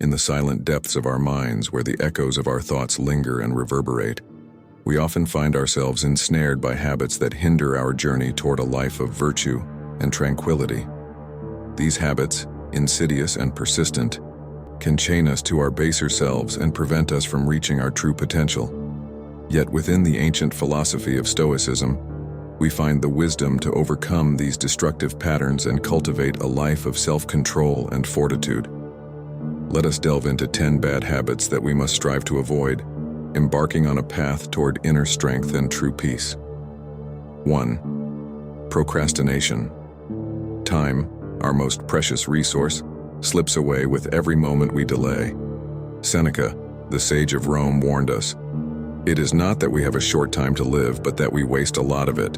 in the silent depths of our minds where the echoes of our thoughts linger and reverberate, we often find ourselves ensnared by habits that hinder our journey toward a life of virtue and tranquility. These habits, insidious and persistent, can chain us to our baser selves and prevent us from reaching our true potential. Yet within the ancient philosophy of Stoicism, we find the wisdom to overcome these destructive patterns and cultivate a life of self-control and fortitude. Let us delve into 10 bad habits that we must strive to avoid, embarking on a path toward inner strength and true peace. 1. Procrastination. Time, our most precious resource, slips away with every moment we delay. Seneca, the sage of Rome, warned us, "It is not that we have a short time to live, but that we waste a lot of it."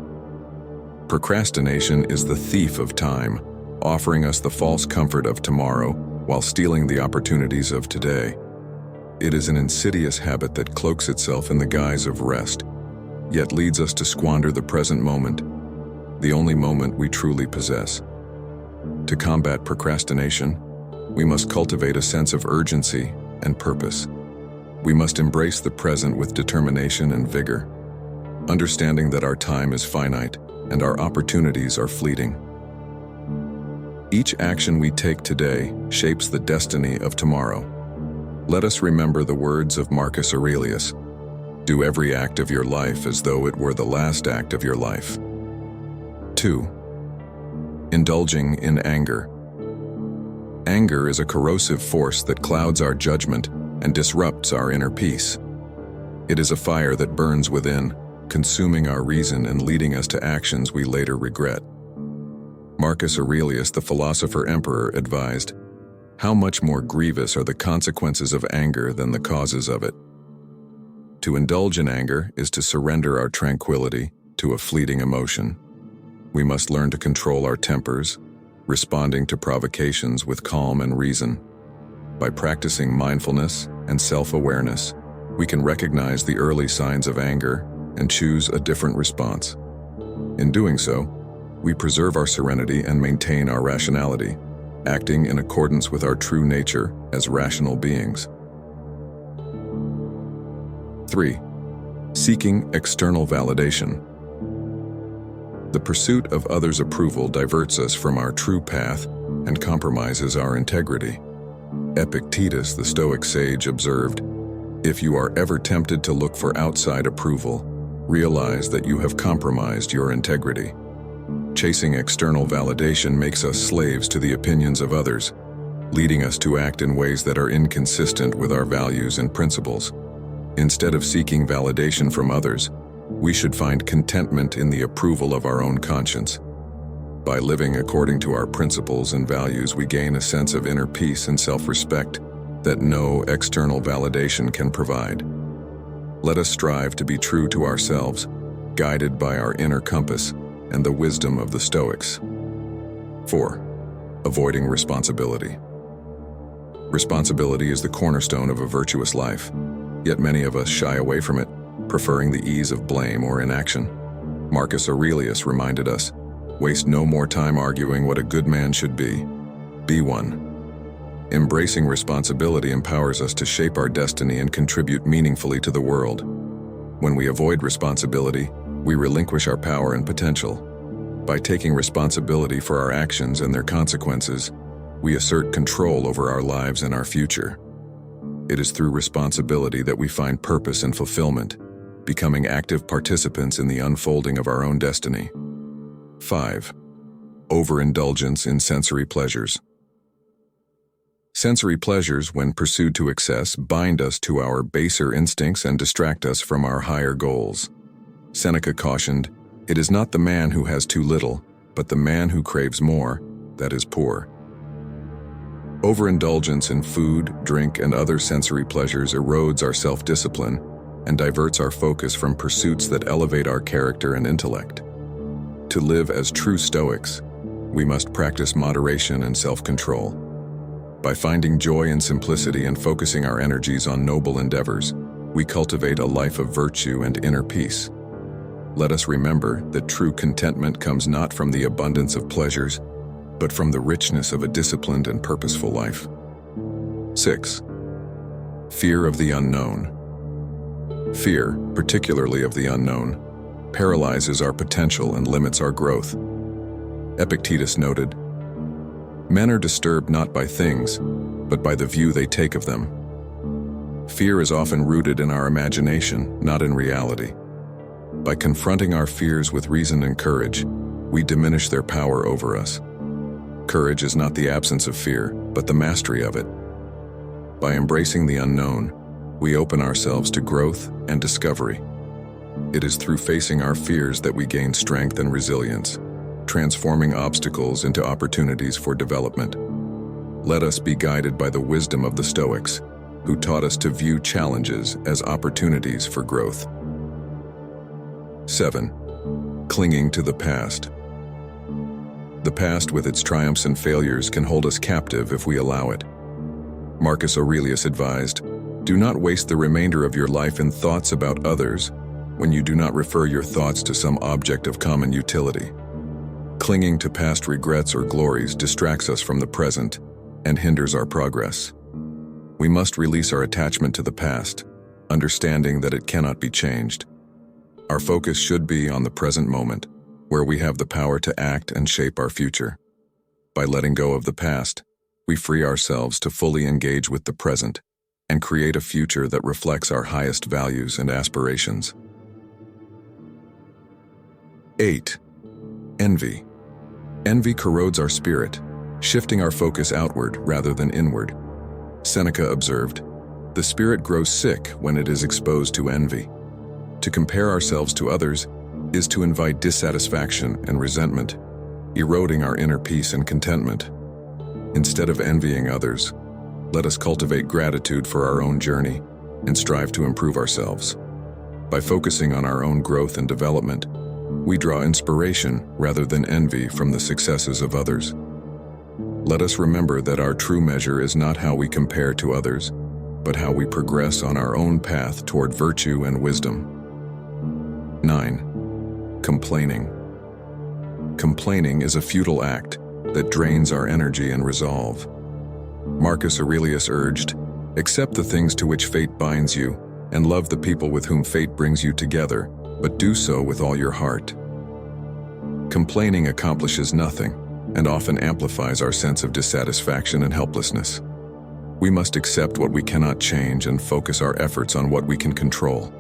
Procrastination is the thief of time, offering us the false comfort of tomorrow while stealing the opportunities of today. It is an insidious habit that cloaks itself in the guise of rest, yet leads us to squander the present moment, the only moment we truly possess. To combat procrastination, we must cultivate a sense of urgency and purpose. We must embrace the present with determination and vigor, understanding that our time is finite and our opportunities are fleeting. Each action we take today shapes the destiny of tomorrow. Let us remember the words of Marcus Aurelius, "Do every act of your life as though it were the last act of your life." 2. Indulging in anger. Anger is a corrosive force that clouds our judgment and disrupts our inner peace. It is a fire that burns within, consuming our reason and leading us to actions we later regret. Marcus Aurelius, the philosopher-emperor, advised, "How much more grievous are the consequences of anger than the causes of it?" To indulge in anger is to surrender our tranquility to a fleeting emotion. We must learn to control our tempers, responding to provocations with calm and reason. By practicing mindfulness and self-awareness, we can recognize the early signs of anger and choose a different response. In doing so, we preserve our serenity and maintain our rationality, acting in accordance with our true nature as rational beings. 3. Seeking external validation. The pursuit of others' approval diverts us from our true path and compromises our integrity. Epictetus, the Stoic sage, observed, "If you are ever tempted to look for outside approval, realize that you have compromised your integrity." Chasing external validation makes us slaves to the opinions of others, leading us to act in ways that are inconsistent with our values and principles. Instead of seeking validation from others, we should find contentment in the approval of our own conscience. By living according to our principles and values, we gain a sense of inner peace and self-respect that no external validation can provide. Let us strive to be true to ourselves, guided by our inner compass and the wisdom of the Stoics. 4. Avoiding responsibility. Responsibility is the cornerstone of a virtuous life, yet many of us shy away from it, preferring the ease of blame or inaction. Marcus Aurelius reminded us, "Waste no more time arguing what a good man should be. Be one." Embracing responsibility empowers us to shape our destiny and contribute meaningfully to the world. When we avoid responsibility, we relinquish our power and potential. By taking responsibility for our actions and their consequences, we assert control over our lives and our future. It is through responsibility that we find purpose and fulfillment, becoming active participants in the unfolding of our own destiny. 5. Overindulgence in sensory pleasures. Sensory pleasures, when pursued to excess, bind us to our baser instincts and distract us from our higher goals. Seneca cautioned, "It is not the man who has too little, but the man who craves more, that is poor." Overindulgence in food, drink, and other sensory pleasures erodes our self-discipline and diverts our focus from pursuits that elevate our character and intellect. To live as true Stoics, we must practice moderation and self-control. By finding joy in simplicity and focusing our energies on noble endeavors, we cultivate a life of virtue and inner peace. Let us remember that true contentment comes not from the abundance of pleasures, but from the richness of a disciplined and purposeful life. 6. Fear of the unknown. Fear, particularly of the unknown, paralyzes our potential and limits our growth. Epictetus noted, "Men are disturbed not by things, but by the view they take of them." Fear is often rooted in our imagination, not in reality. By confronting our fears with reason and courage, we diminish their power over us. Courage is not the absence of fear, but the mastery of it. By embracing the unknown, we open ourselves to growth and discovery. It is through facing our fears that we gain strength and resilience, transforming obstacles into opportunities for development. Let us be guided by the wisdom of the Stoics, who taught us to view challenges as opportunities for growth. 7. Clinging to the past. The past with its triumphs and failures can hold us captive if we allow it. Marcus Aurelius advised, "Do not waste the remainder of your life in thoughts about others when you do not refer your thoughts to some object of common utility." Clinging to past regrets or glories distracts us from the present and hinders our progress. We must release our attachment to the past, understanding that it cannot be changed. Our focus should be on the present moment, where we have the power to act and shape our future. By letting go of the past, we free ourselves to fully engage with the present and create a future that reflects our highest values and aspirations. 8. Envy. Envy corrodes our spirit, shifting our focus outward rather than inward. Seneca observed, "The spirit grows sick when it is exposed to envy." To compare ourselves to others is to invite dissatisfaction and resentment, eroding our inner peace and contentment. Instead of envying others, let us cultivate gratitude for our own journey and strive to improve ourselves. By focusing on our own growth and development, we draw inspiration rather than envy from the successes of others. Let us remember that our true measure is not how we compare to others, but how we progress on our own path toward virtue and wisdom. 9. Complaining. Complaining is a futile act that drains our energy and resolve. Marcus Aurelius urged, "Accept the things to which fate binds you, and love the people with whom fate brings you together, but do so with all your heart." Complaining accomplishes nothing, and often amplifies our sense of dissatisfaction and helplessness. We must accept what we cannot change and focus our efforts on what we can control.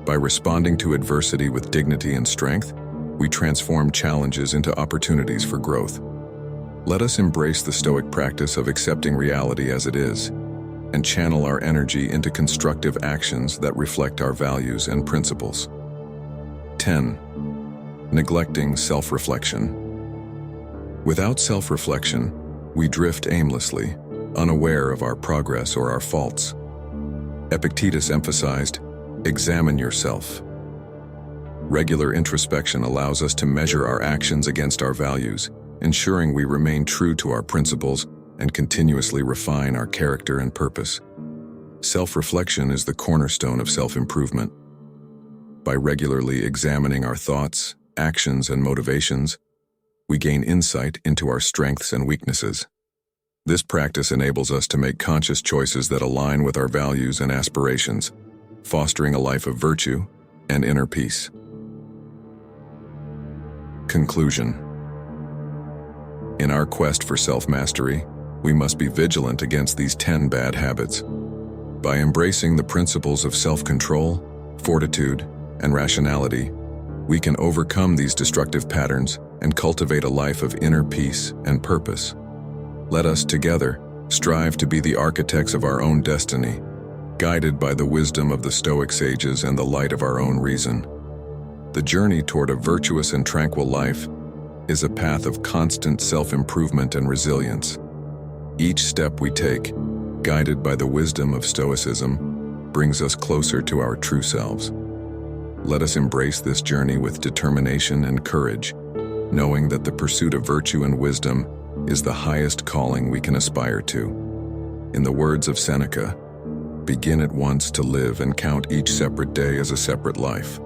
By responding to adversity with dignity and strength, we transform challenges into opportunities for growth. Let us embrace the Stoic practice of accepting reality as it is, and channel our energy into constructive actions that reflect our values and principles. 10. Neglecting self-reflection. Without self-reflection, we drift aimlessly, unaware of our progress or our faults. Epictetus emphasized, "Examine yourself." Regular introspection allows us to measure our actions against our values, ensuring we remain true to our principles and continuously refine our character and purpose. Self-reflection is the cornerstone of self-improvement. By regularly examining our thoughts, actions, and motivations, we gain insight into our strengths and weaknesses. This practice enables us to make conscious choices that align with our values and aspirations, fostering a life of virtue and inner peace. Conclusion. In our quest for self-mastery, we must be vigilant against these 10 bad habits. By embracing the principles of self-control, fortitude, and rationality, we can overcome these destructive patterns and cultivate a life of inner peace and purpose. Let us together strive to be the architects of our own destiny, guided by the wisdom of the Stoic sages and the light of our own reason. The journey toward a virtuous and tranquil life is a path of constant self-improvement and resilience. Each step we take, guided by the wisdom of Stoicism, brings us closer to our true selves. Let us embrace this journey with determination and courage, knowing that the pursuit of virtue and wisdom is the highest calling we can aspire to. In the words of Seneca, "Begin at once to live and count each separate day as a separate life."